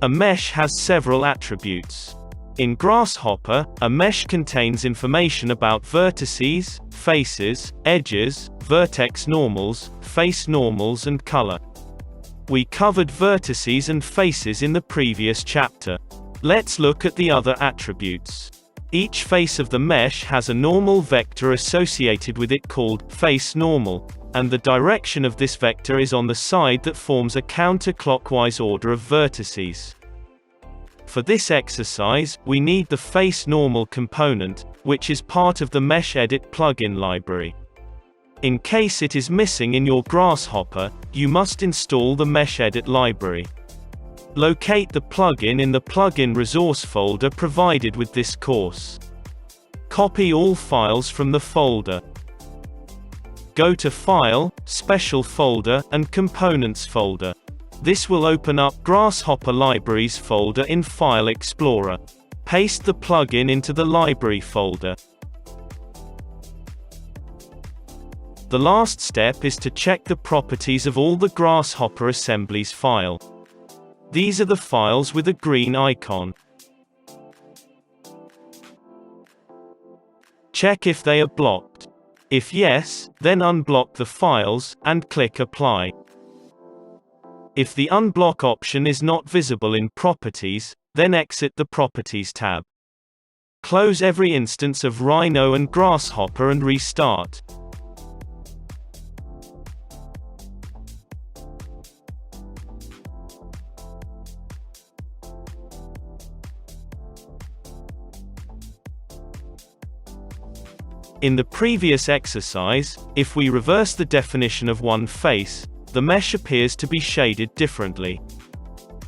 A mesh has several attributes. In Grasshopper, a mesh contains information about vertices, faces, edges, vertex normals, face normals and color. We covered vertices and faces in the previous chapter. Let's look at the other attributes. Each face of the mesh has a normal vector associated with it called face normal, and the direction of this vector is on the side that forms a counterclockwise order of vertices. For this exercise, we need the face normal component, which is part of the Mesh Edit plugin library. In case it is missing in your Grasshopper, you must install the Mesh Edit library. Locate the plugin in the plugin resource folder provided with this course. Copy all files from the folder. Go to File, Special Folder, and Components folder. This will open up Grasshopper Libraries folder in File Explorer. Paste the plugin into the Library folder. The last step is to check the properties of all the Grasshopper assemblies file. These are the files with a green icon. Check if they are blocked. If yes, then unblock the files, and click Apply. If the Unblock option is not visible in Properties, then exit the Properties tab. Close every instance of Rhino and Grasshopper and restart. In the previous exercise, if we reverse the definition of one face, the mesh appears to be shaded differently.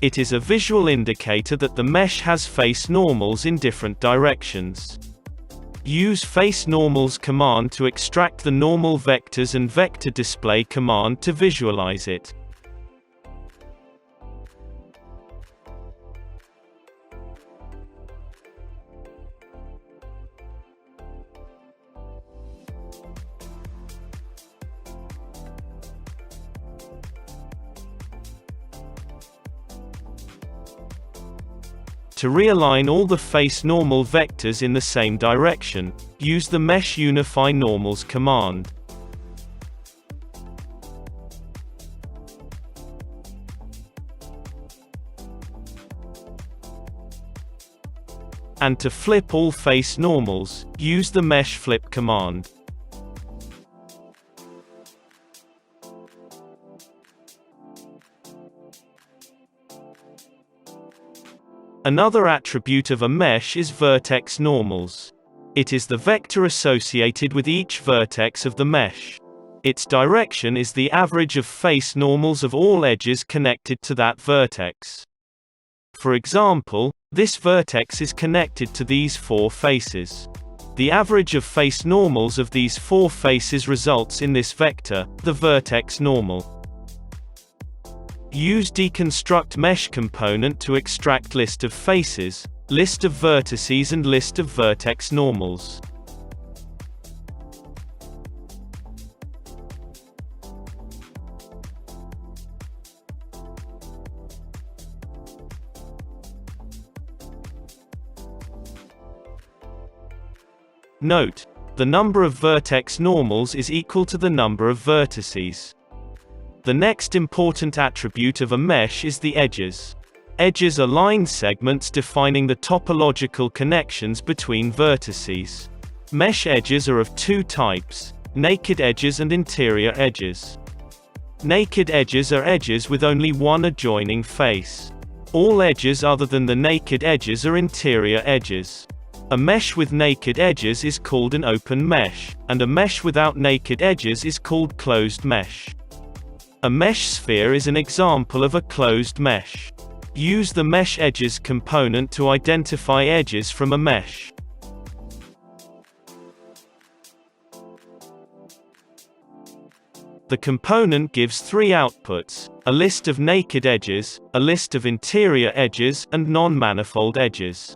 It is a visual indicator that the mesh has face normals in different directions. Use Face Normals command to extract the normal vectors and Vector Display command to visualize it. To realign all the face normal vectors in the same direction, use the Mesh Unify Normals command. And to flip all face normals, use the Mesh Flip command. Another attribute of a mesh is vertex normals. It is the vector associated with each vertex of the mesh. Its direction is the average of face normals of all edges connected to that vertex. For example, this vertex is connected to these four faces. The average of face normals of these four faces results in this vector, the vertex normal. Use Deconstruct Mesh component to extract list of faces, list of vertices and list of vertex normals. Note: the number of vertex normals is equal to the number of vertices. The next important attribute of a mesh is the edges. Edges are line segments defining the topological connections between vertices. Mesh edges are of two types: naked edges and interior edges. Naked edges are edges with only one adjoining face. All edges other than the naked edges are interior edges. A mesh with naked edges is called an open mesh, and a mesh without naked edges is called closed mesh. A mesh sphere is an example of a closed mesh. Use the Mesh Edges component to identify edges from a mesh. The component gives three outputs: a list of naked edges, a list of interior edges, and non-manifold edges.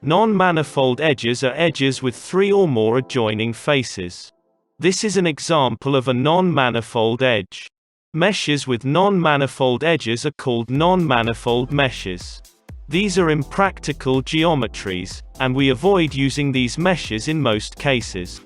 Non-manifold edges are edges with three or more adjoining faces. This is an example of a non-manifold edge. Meshes with non-manifold edges are called non-manifold meshes. These are impractical geometries, and we avoid using these meshes in most cases.